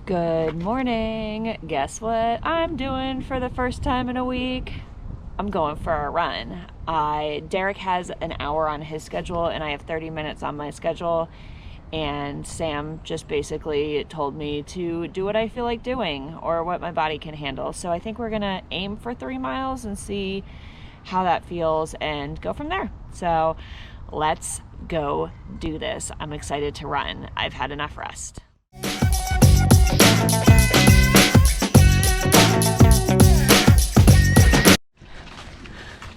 Good morning. Guess what I'm doing for the first time in a week? I'm going for a run. Derek has an hour on his schedule and I have 30 minutes on my schedule, and Sam just basically told me to do what I feel like doing or what my body can handle. So I think we're gonna aim for 3 miles and see how that feels and go from there. So let's go do this. I'm excited to run. I've had enough rest.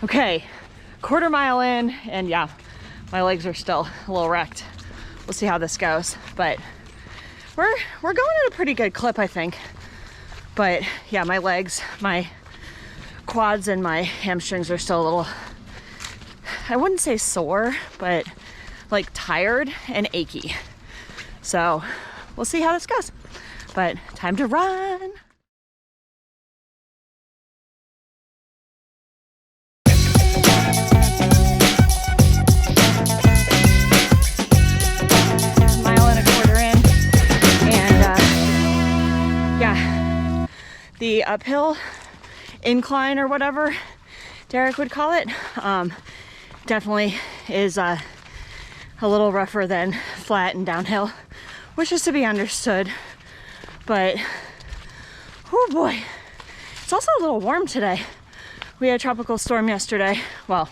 Okay, quarter mile in, and yeah, my legs are still a little wrecked. We'll see how this goes, but we're going at a pretty good clip, I think. But yeah, my legs, my quads and my hamstrings are still a little, I wouldn't say sore, but like tired and achy. So we'll see how this goes, but time to run. The uphill incline or whatever Derek would call it definitely is a little rougher than flat and downhill, which is to be understood. But oh boy, it's also a little warm today. We had a tropical storm yesterday. Well,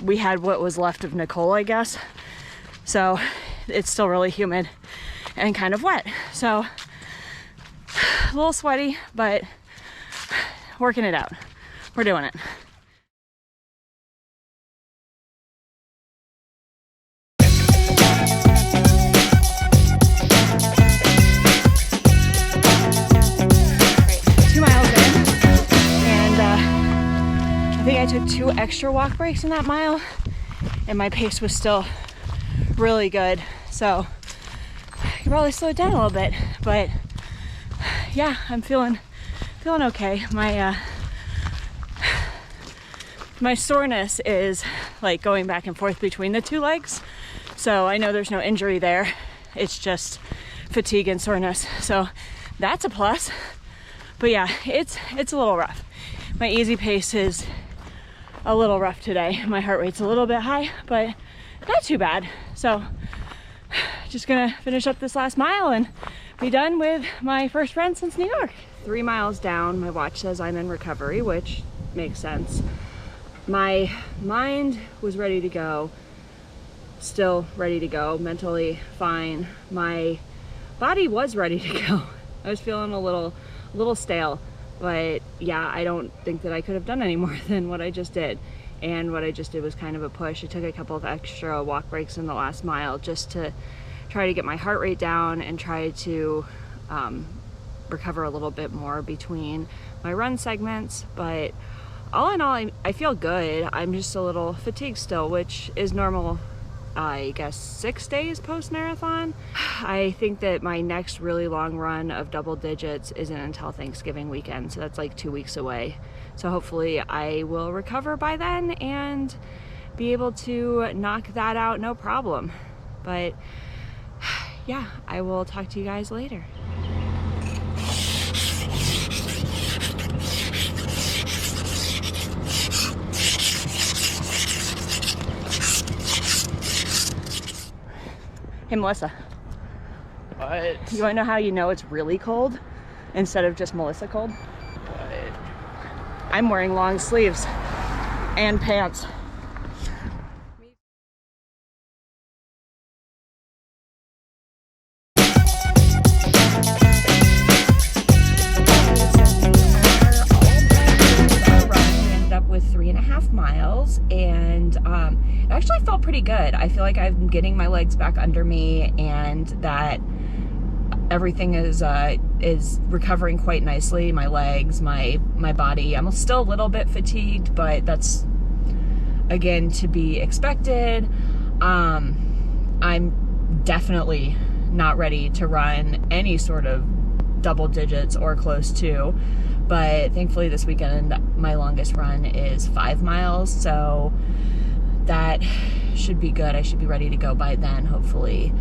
we had what was left of Nicole, I guess. So it's still really humid and kind of wet. So a little sweaty, but working it out. We're doing it. Right, 2 miles in, and I think I took 2 extra walk breaks in that mile, and my pace was still really good. So I could probably slow it down a little bit, but yeah, I'm feeling okay. My soreness is like going back and forth between the 2 legs. So I know there's no injury there. It's just fatigue and soreness. So that's a plus. But yeah, it's a little rough. My easy pace is a little rough today. My heart rate's a little bit high, but not too bad. So just gonna finish up this last mile and be done with my first run since New York. 3 miles down, my watch says I'm in recovery, which makes sense. My mind was ready to go, still ready to go, mentally fine. My body was ready to go. I was feeling a little stale, but yeah, I don't think that I could have done any more than what I just did. And what I just did was kind of a push. I took a couple of extra walk breaks in the last mile just to try to get my heart rate down and try to recover a little bit more between my run segments. But all in all, I feel good. I'm just a little fatigued still, which is normal, I guess, 6 days post-marathon. I think that my next really long run of double digits isn't until Thanksgiving weekend, so that's like 2 weeks away. So hopefully I will recover by then and be able to knock that out no problem. But yeah, I will talk to you guys later. Hey Melissa. What? You wanna know how you know it's really cold instead of just Melissa cold? What? I'm wearing long sleeves and pants. With 3.5 miles, and it actually felt pretty good. I feel like I'm getting my legs back under me and that everything is recovering quite nicely. My legs, my body. I'm still a little bit fatigued, but that's again to be expected. I'm definitely not ready to run any sort of double digits or close to. But thankfully this weekend, my longest run is 5 miles, so that should be good. I should be ready to go by then, hopefully.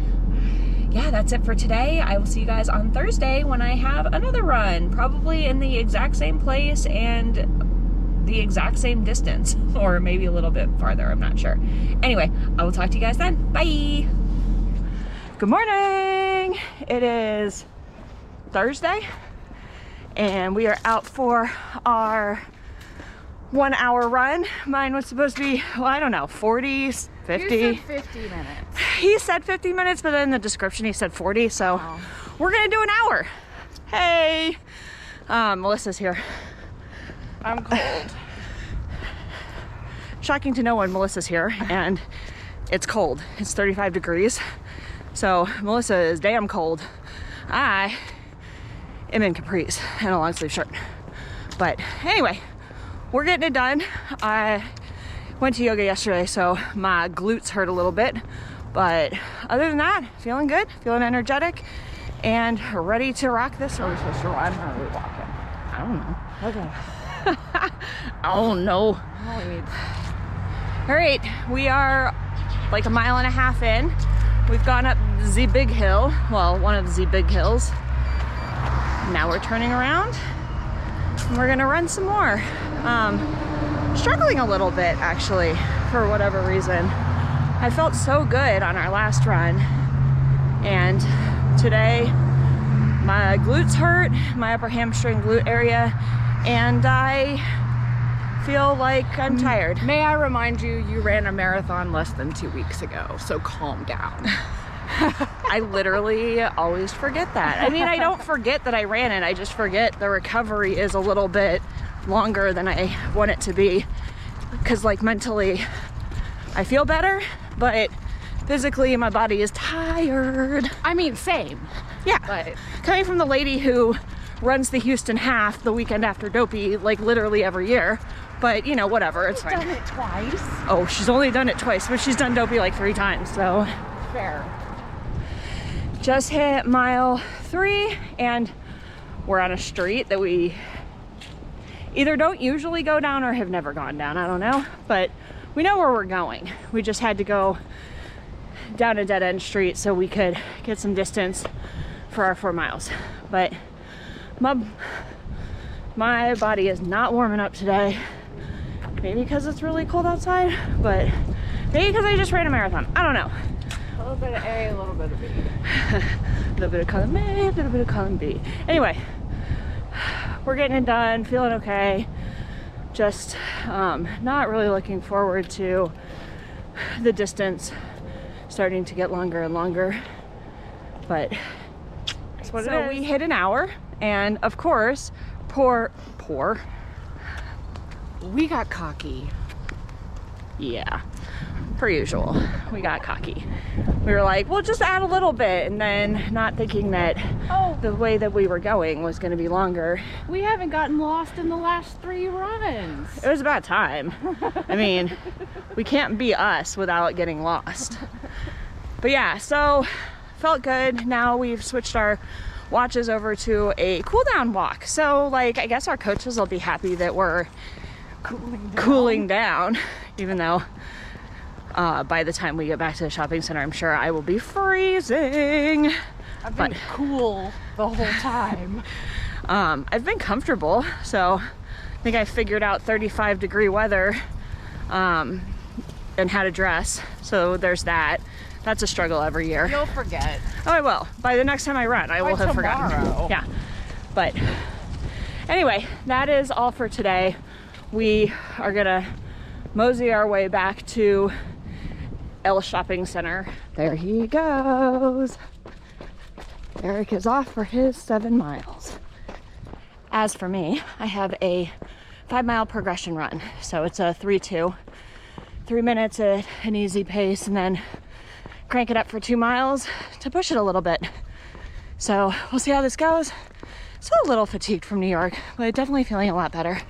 yeah, that's it for today. I will see you guys on Thursday when I have another run, probably in the exact same place and the exact same distance, or maybe a little bit farther, I'm not sure. Anyway, I will talk to you guys then. Bye. Good morning. It is Thursday and we are out for our 1 hour run. Mine was supposed to be, well, I don't know, 40, 50. You said 50 minutes. He said 50 minutes, but in the description he said 40, so we're gonna do an hour. Hey, Melissa's here. I'm cold. Shocking to no one, Melissa's here, and it's cold. It's 35 degrees, so Melissa is damn cold. I am in capris and a long sleeve shirt. But anyway, we're getting it done. I went to yoga yesterday, so my glutes hurt a little bit. But other than that, feeling good, feeling energetic, and ready to rock this. Are we supposed to run or are we walking? I don't know. Okay. Oh no. All right, we are like 1.5 miles in. We've gone up the big hill, well, one of the big hills. Now we're turning around and we're gonna run some more. Struggling a little bit actually, for whatever reason. I felt so good on our last run, and today my glutes hurt, my upper hamstring glute area, and I feel like I'm tired. May I remind you, you ran a marathon less than 2 weeks ago, so calm down. I literally always forget that. I mean, I don't forget that I ran it, I just forget the recovery is a little bit longer than I want it to be, because like mentally I feel better, but physically my body is tired. I mean, same. Yeah, But coming from the lady who runs the Houston half the weekend after Dopey, like literally every year, but you know, whatever, it's fine. done it twice. Oh, she's only done it twice, but she's done Dopey like 3 times, so. Fair. Just hit mile 3 and we're on a street that we either don't usually go down or have never gone down, I don't know, but we know where we're going. We just had to go down a dead-end street so we could get some distance for our 4 miles. But my body is not warming up today. Maybe because it's really cold outside, but maybe because I just ran a marathon. I don't know. A little bit of A, a little bit of B. A little bit of column A, a little bit of column B. Anyway, we're getting it done, feeling okay. Just not really looking forward to the distance starting to get longer and longer, but that's what it is. So we hit an hour, and of course, We got cocky. Yeah, per usual, we got cocky. We were like, we'll just add a little bit, and then not thinking that the way that we were going was going to be longer. We haven't gotten lost in the last 3 runs. It was about time. I mean, we can't be us without getting lost. But yeah, so felt good. Now we've switched our watches over to a cool down walk. So like, I guess our coaches will be happy that we're cooling down, even though by the time we get back to the shopping center, I'm sure I will be freezing. I've been cool the whole time. I've been comfortable, so I think I figured out 35-degree weather and how to dress. So there's that. That's a struggle every year. You'll forget. Oh, I will. By the next time I run, I will have forgotten. Yeah. But anyway, that is all for today. We are gonna mosey our way back to El Shopping Center. There he goes. Eric is off for his 7 miles. As for me, I have a 5-mile progression run. So it's a 3-2. 3 minutes at an easy pace, and then crank it up for 2 miles to push it a little bit. So we'll see how this goes. Still a little fatigued from New York, but definitely feeling a lot better.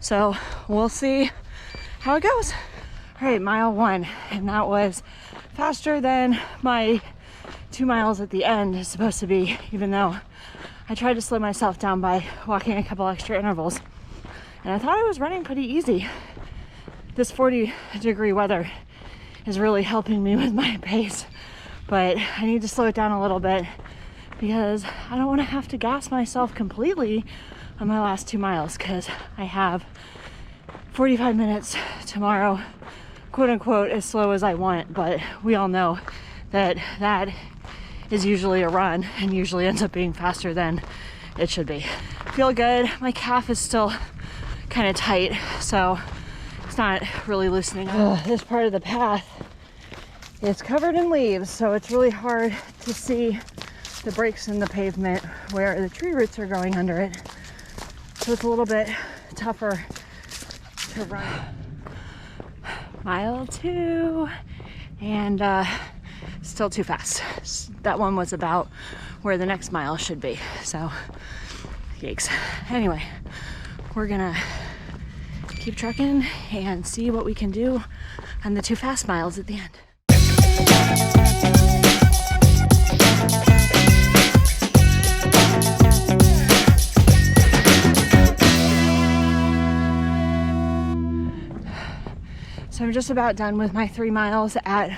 So we'll see how it goes. All right, mile 1, and that was faster than my 2 miles at the end is supposed to be, even though I tried to slow myself down by walking a couple extra intervals. And I thought I was running pretty easy. This 40-degree weather is really helping me with my pace but I need to slow it down a little bit because I don't want to have to gas myself completely on my last 2 miles, because I have 45 minutes tomorrow, quote unquote, as slow as I want, but we all know that that is usually a run and usually ends up being faster than it should be. Feel good. My calf is still kind of tight, so it's not really loosening up. This part of the path is covered in leaves, so it's really hard to see the breaks in the pavement where the tree roots are going under it. So it's a little bit tougher to run. Mile 2, and still too fast. That one was about where the next mile should be, so yikes. Anyway, we're gonna keep trucking and see what we can do on the 2 fast miles at the end. So I'm just about done with my 3 miles at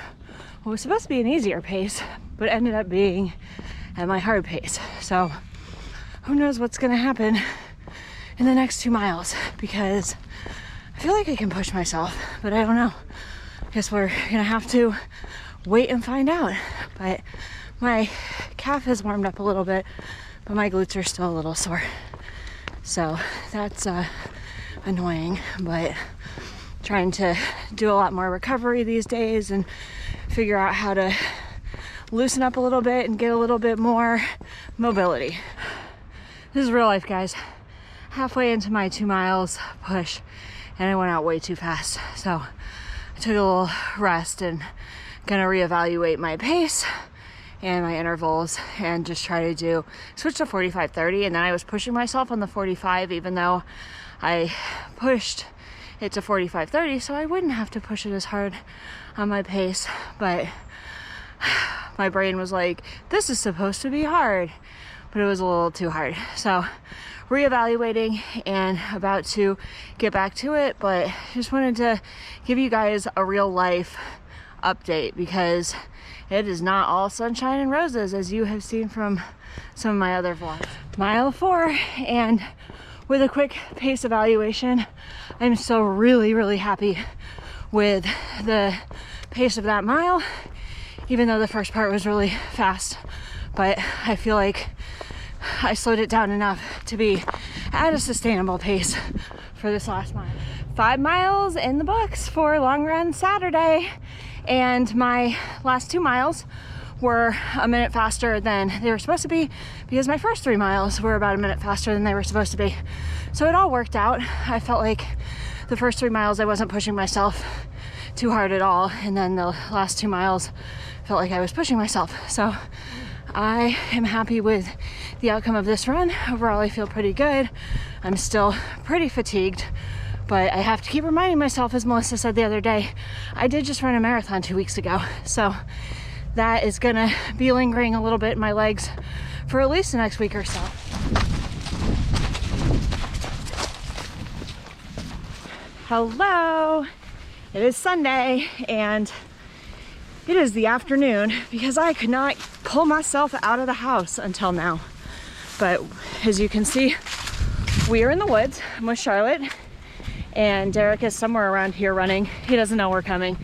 what was supposed to be an easier pace, but ended up being at my hard pace. So who knows what's gonna happen in the next 2 miles, because I feel like I can push myself, but I don't know. I guess we're gonna have to wait and find out. But my calf has warmed up a little bit, but my glutes are still a little sore. So that's annoying, but trying to do a lot more recovery these days and figure out how to loosen up a little bit and get a little bit more mobility. This is real life, guys. Halfway into my 2 miles push, and I went out way too fast. So I took a little rest and gonna reevaluate my pace and my intervals and just try to switch to 45-30. And then I was pushing myself on the 45, even though I pushed it to 45-30, so I wouldn't have to push it as hard on my pace. But my brain was like, this is supposed to be hard, but it was a little too hard. So reevaluating and about to get back to it, but just wanted to give you guys a real life update, because it is not all sunshine and roses, as you have seen from some of my other vlogs. Mile 4, and with a quick pace evaluation, I'm still really happy with the pace of that mile, even though the first part was really fast. But I feel like I slowed it down enough to be at a sustainable pace for this last mile. 5 miles in the books for Long Run Saturday, and my last 2 miles were a minute faster than they were supposed to be, because my first 3 miles were about a minute faster than they were supposed to be. So it all worked out. I felt like the first 3 miles I wasn't pushing myself too hard at all, and then the last 2 miles felt like I was pushing myself. So I am happy with the outcome of this run. Overall, I feel pretty good. I'm still pretty fatigued, but I have to keep reminding myself, as Melissa said the other day, I did just run a marathon 2 weeks ago. So that is gonna be lingering a little bit in my legs for at least the next week or so. Hello, it is Sunday, and it is the afternoon, because I could not pull myself out of the house until now. But as you can see, we are in the woods. I'm with Charlotte, and Derek is somewhere around here running. He doesn't know we're coming,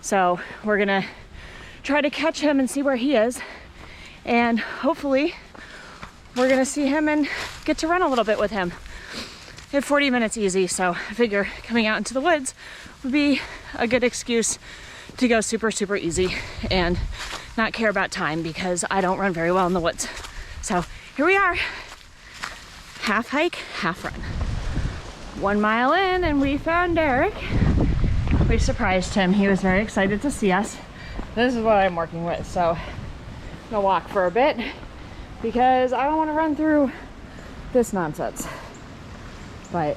so we're gonna try to catch him and see where he is, and hopefully we're gonna see him and get to run a little bit with him. We have 40 minutes easy, so I figure coming out into the woods would be a good excuse to go super easy and not care about time, because I don't run very well in the woods. So here we are, half hike, half run. 1 mile in, and we found Derek. We surprised him. He was very excited to see us. This is what I'm working with, so I'm gonna walk for a bit because I don't want to run through this nonsense. But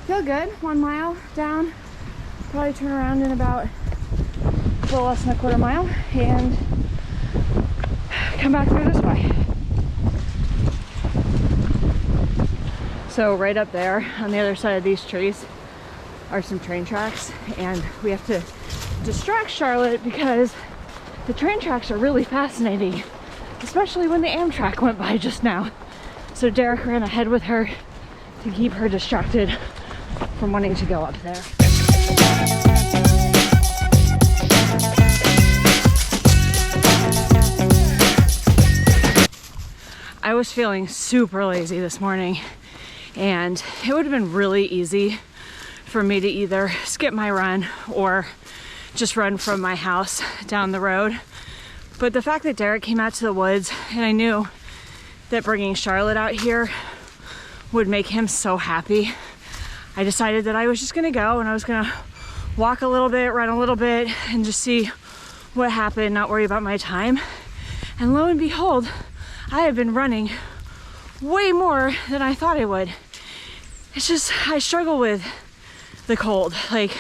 feel good. 1 mile down. Probably turn around in about a little less than a quarter mile and come back through this way. So right up there on the other side of these trees are some train tracks, and we have to distract Charlotte because The train tracks are really fascinating, especially when the Amtrak went by just now. So Derek ran ahead with her to keep her distracted from wanting to go up there. I was feeling super lazy this morning, and it would have been really easy for me to either skip my run or just run from my house down the road. But the fact that Derek came out to the woods, and I knew that bringing Charlotte out here would make him so happy, I decided that I was just gonna go, and I was gonna walk a little bit, run a little bit, and just see what happened, not worry about my time. And lo and behold, I have been running way more than I thought I would. It's just, I struggle with the cold. Like,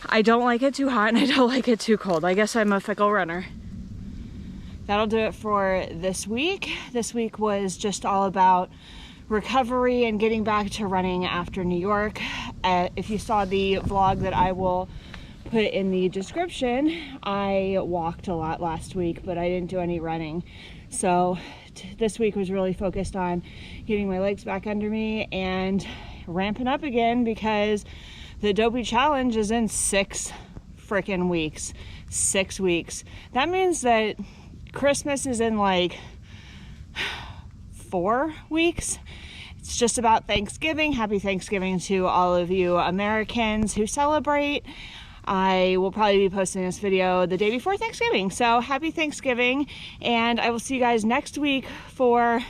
I don't like it too hot and I don't like it too cold. I guess I'm a fickle runner. That'll do it for this week. This week was just all about recovery and getting back to running after New York. If you saw the vlog that I will put in the description, I walked a lot last week, but I didn't do any running. So this week was really focused on getting my legs back under me and ramping up again, because the Dopey challenge is in 6 freaking weeks. 6 weeks. That means that Christmas is in like 4 weeks. It's just about Thanksgiving. Happy Thanksgiving to all of you Americans who celebrate. I will probably be posting this video the day before Thanksgiving. So happy Thanksgiving, and I will see you guys next week for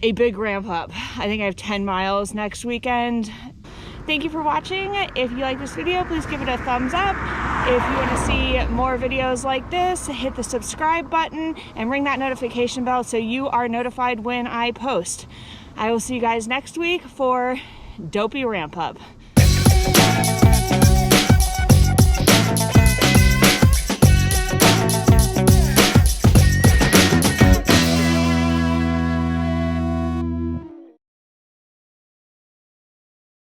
a big ramp up. I think I have 10 miles next weekend. Thank you for watching. If you like this video, please give it a thumbs up. If you want to see more videos like this, hit the subscribe button and ring that notification bell so you are notified when I post. I will see you guys next week for Dopey Ramp Up.